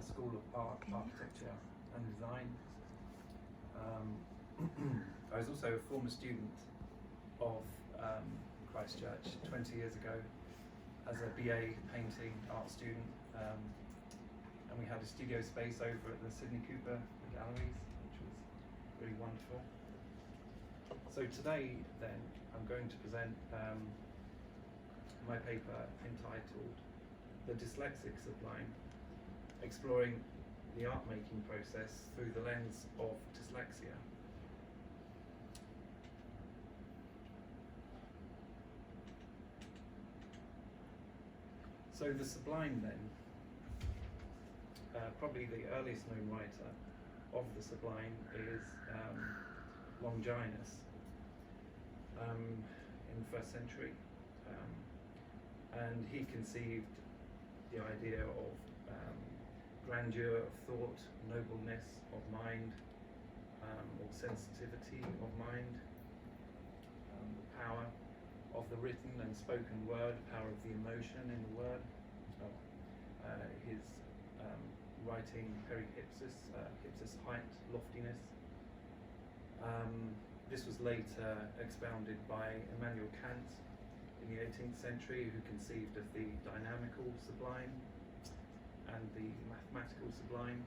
School of Art, Architecture and Design. I was also a former student of Christchurch 20 years ago as a BA painting art student, and we had a studio space over at the Sydney Cooper Galleries, which was really wonderful. So today then I'm going to present my paper entitled The Dyslexic Sublime, exploring the art making process through the lens of dyslexia. So the Sublime then, probably the earliest known writer of the Sublime is Longinus in the 1st century, and he conceived the idea of grandeur of thought, nobleness of mind, or sensitivity of mind, the power of the written and spoken word, power of the emotion in the word. His writing perihypsis, hypsis height, loftiness. This was later expounded by Immanuel Kant in the 18th century, who conceived of the dynamical sublime and the mathematical sublime.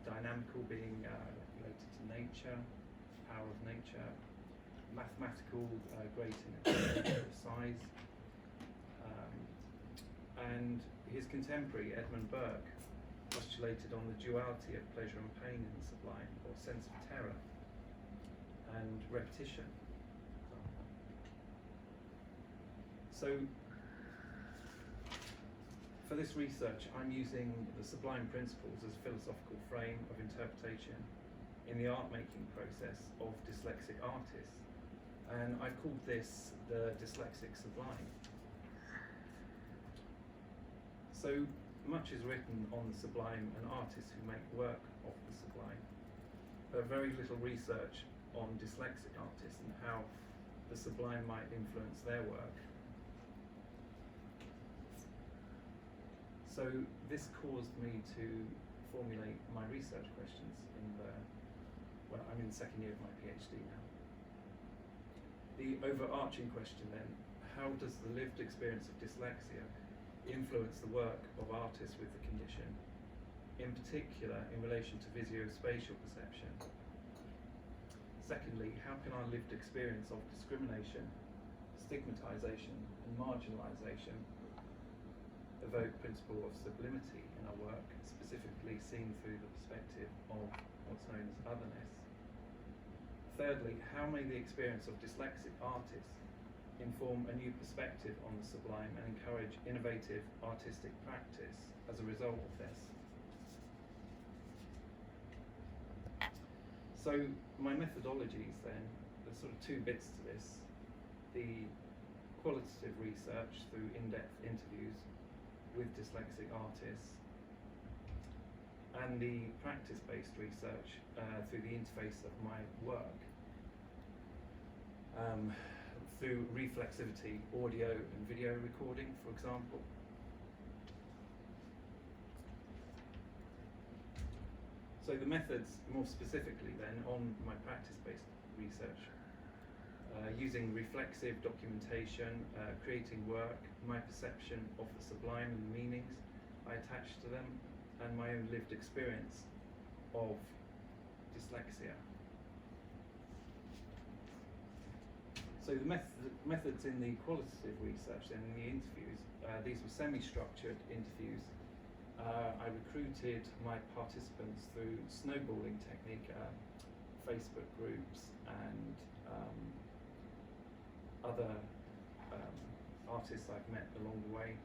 Dynamical being related to nature, power of nature, mathematical great in size. And his contemporary Edmund Burke postulated on the duality of pleasure and pain in the sublime, or sense of terror and repetition. So for this research, I'm using the Sublime Principles as a philosophical frame of interpretation in the art-making process of dyslexic artists, and I've called this the Dyslexic Sublime. So much is written on the Sublime and artists who make work of the Sublime, but very little research on dyslexic artists and how the Sublime might influence their work. So this caused me to formulate my research questions I'm in the 2nd year of my PhD now. The overarching question then, how does the lived experience of dyslexia influence the work of artists with the condition, in particular in relation to visuospatial perception? Secondly, how can our lived experience of discrimination, stigmatization and marginalization evoke principle of sublimity in our work, specifically seen through the perspective of what's known as otherness? Thirdly, how may the experience of dyslexic artists inform a new perspective on the sublime and encourage innovative artistic practice as a result of this? So my methodologies then, there's sort of 2 bits to this: the qualitative research through in-depth interviews with dyslexic artists, and the practice-based research through the interface of my work, through reflexivity, audio and video recording, for example. So the methods, more specifically then, on my practice-based research, using reflexive documentation, creating work, my perception of the sublime and the meanings I attach to them, and my own lived experience of dyslexia. So the methods in the qualitative research and in the interviews, these were semi-structured interviews. I recruited my participants through snowballing technique, Facebook groups and other artists I've met along the way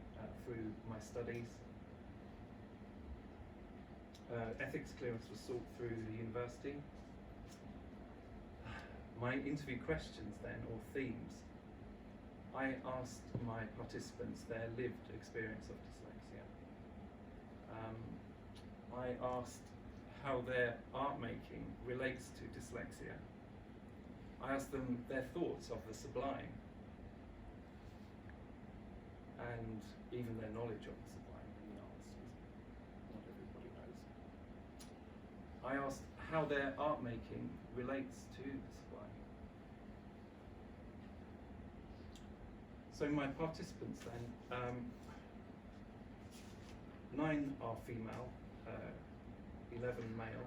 through my studies. Ethics clearance was sought through the university. My interview questions then, or themes, I asked my participants their lived experience of dyslexia. I asked how their art making relates to dyslexia. I asked them their thoughts of the sublime, and even their knowledge of the sublime in the arts was not I asked how their art making relates to the sublime. So my participants then, 9 are female, 11 male.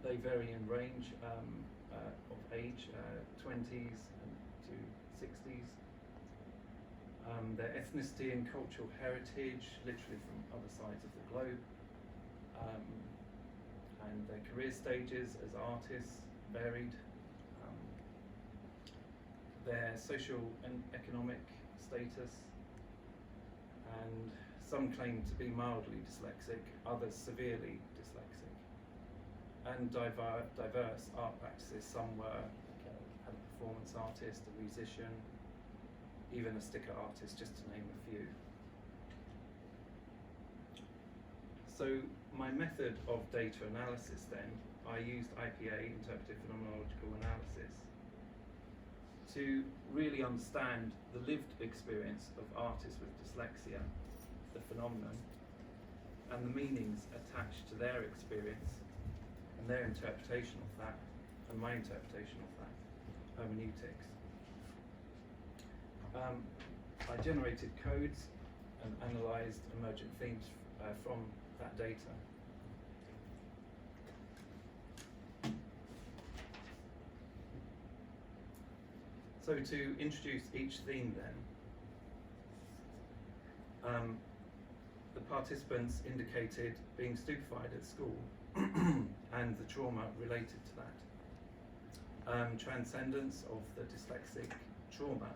They vary in range of age, 20s to 60s. Their ethnicity and cultural heritage, literally from other sides of the globe. And their career stages as artists varied. Their social and economic status, and some claim to be mildly dyslexic, others severely dyslexic. And diverse art practices. Some were a performance artist, a musician, even a sticker artist, just to name a few. So my method of data analysis then, I used IPA, Interpretive Phenomenological Analysis, to really understand the lived experience of artists with dyslexia, the phenomenon, and the meanings attached to their experience, and their interpretation of that, and my interpretation of that, hermeneutics. I generated codes and analysed emergent themes from that data. So to introduce each theme then, the participants indicated being stupefied at school and the trauma related to that. Transcendence of the dyslexic trauma,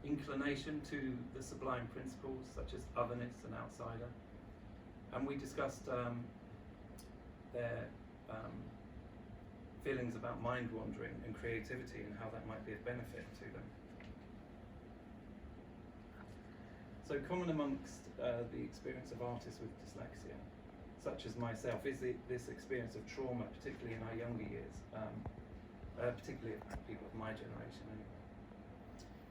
inclination to the sublime principles such as otherness and outsider, and we discussed their feelings about mind wandering and creativity and how that might be of benefit to them. So common amongst the experience of artists with dyslexia, such as myself, is this experience of trauma, particularly in our younger years, particularly people of my generation anyway.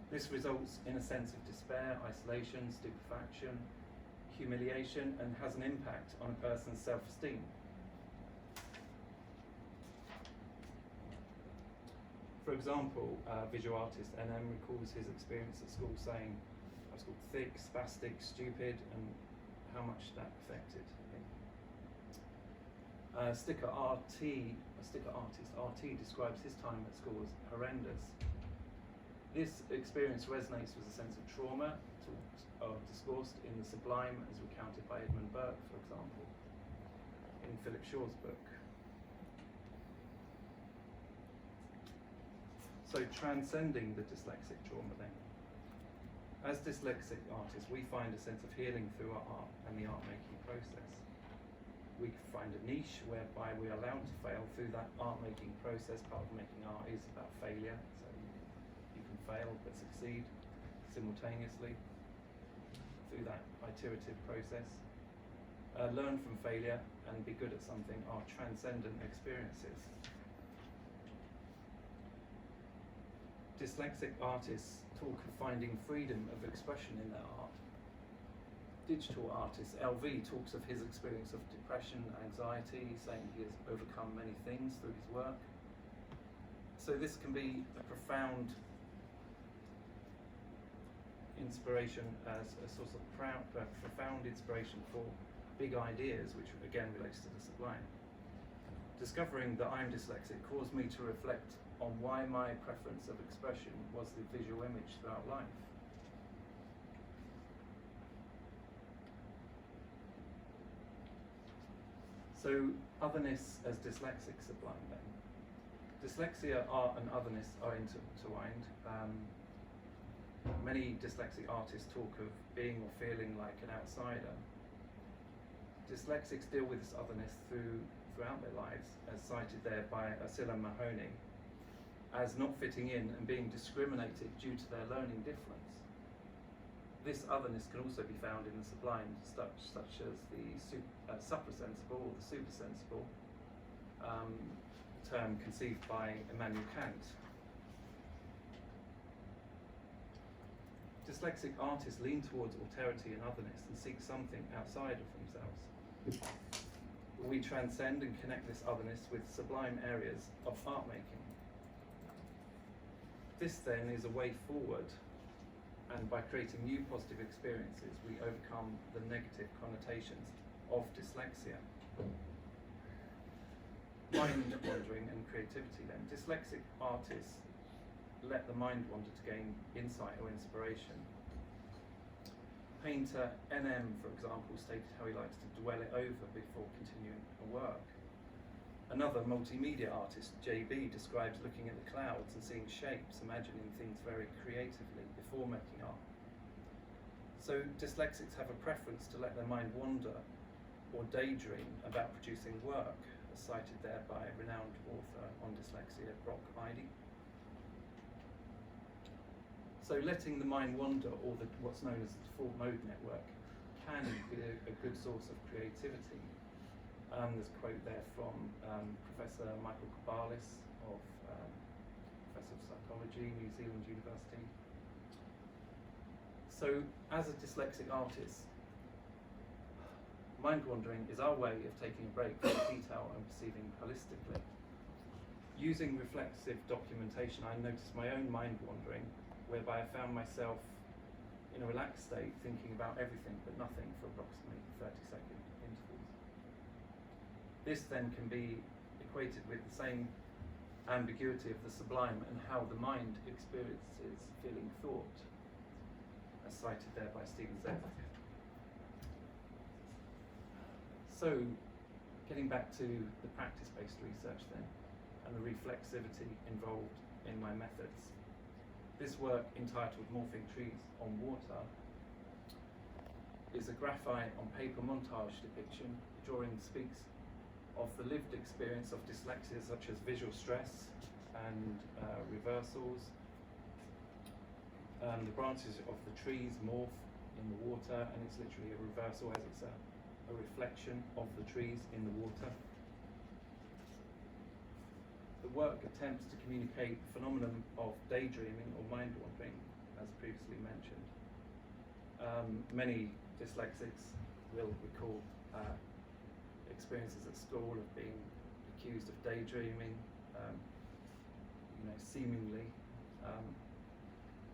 This results in a sense of despair, isolation, stupefaction, humiliation, and has an impact on a person's self-esteem. For example, visual artist NM recalls his experience at school saying, I was called thick, spastic, stupid, and how much that affected him. Sticker artist RT describes his time at school as horrendous. This experience resonates with a sense of trauma, discoursed in The Sublime, as recounted by Edmund Burke, for example, in Philip Shaw's book. So transcending the dyslexic trauma then. As dyslexic artists, we find a sense of healing through our art and the art-making process. We find a niche whereby we are allowed to fail through that art-making process. Part of making art is about failure, so you can fail but succeed simultaneously through that iterative process. Learn from failure and be good at something are transcendent experiences. Dyslexic artists talk of finding freedom of expression in their art. Digital artist LV talks of his experience of depression, anxiety, saying he has overcome many things through his work. So this can be a profound inspiration, as a source of profound inspiration for big ideas, which again relates to the sublime. Discovering that I'm dyslexic caused me to reflect on why my preference of expression was the visual image throughout life. So, otherness as dyslexic sublime then. Dyslexia, art and otherness are intertwined. Many dyslexic artists talk of being or feeling like an outsider. Dyslexics deal with this otherness throughout their lives, as cited there by Ursula Mahoney, as not fitting in and being discriminated due to their learning difference. This otherness can also be found in the sublime, such as the suprasensible or the supersensible, term conceived by Immanuel Kant. dyslexic artists lean towards alterity and otherness and seek something outside of themselves. We transcend and connect this otherness with sublime areas of art making. This then is a way forward, and by creating new positive experiences, we overcome the negative connotations of dyslexia. Mind wandering and creativity then. Dyslexic artists let the mind wander to gain insight or inspiration. Painter NM, for example, stated how he likes to dwell it over before continuing a work. Another multimedia artist, JB, describes looking at the clouds and seeing shapes, imagining things very creatively before making art. So dyslexics have a preference to let their mind wander or daydream about producing work, as cited there by renowned author on dyslexia, Brock Heidi. So letting the mind wander, or what's known as the default mode network, can be a good source of creativity. There's a quote there from Professor Michael Cabalis of Professor of Psychology, New Zealand University. So as a dyslexic artist, mind wandering is our way of taking a break from detail and perceiving holistically. Using reflexive documentation, I noticed my own mind wandering, whereby I found myself in a relaxed state thinking about everything but nothing for approximately 30-second intervals. This then can be equated with the same ambiguity of the sublime and how the mind experiences feeling thought, as cited there by Stephen Zeff. So, getting back to the practice-based research then, and the reflexivity involved in my methods. This work, entitled Morphing Trees on Water, is a graphite on paper montage depiction. The drawing speaks of the lived experience of dyslexia, such as visual stress and reversals. The branches of the trees morph in the water, and it's literally a reversal as it's a reflection of the trees in the water. The work attempts to communicate the phenomenon of daydreaming or mind wandering, as previously mentioned. Many dyslexics will recall experiences at school of being accused of daydreaming, seemingly.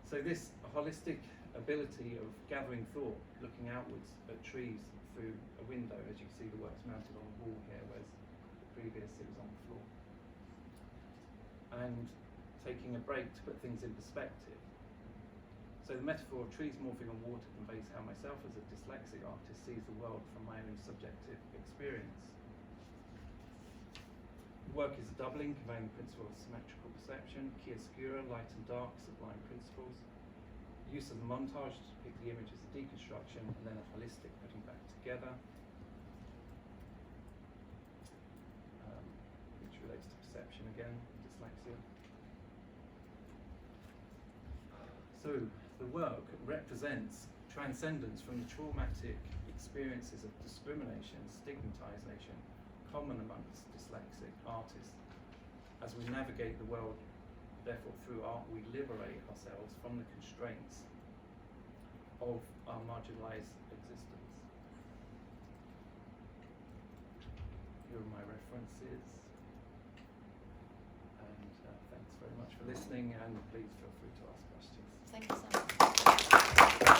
So this holistic ability of gathering thought, looking outwards at trees through a window, as you see the work's mounted on the wall here, whereas the previous it was on the floor. And taking a break to put things in perspective. So the metaphor of trees morphing on water conveys how myself as a dyslexic artist sees the world from my own subjective experience. The work is a doubling, conveying the principle of symmetrical perception, chiaroscuro, light and dark, sublime principles. Use of the montage to depict the image as a deconstruction, and then a holistic putting back together, which relates to perception again, dyslexia. So the work represents transcendence from the traumatic experiences of discrimination, stigmatization, common amongst dyslexic artists. As we navigate the world, therefore through art, we liberate ourselves from the constraints of our marginalized existence. Here are my references, and thanks very much for listening, and please feel free to ask questions. Thank you so much.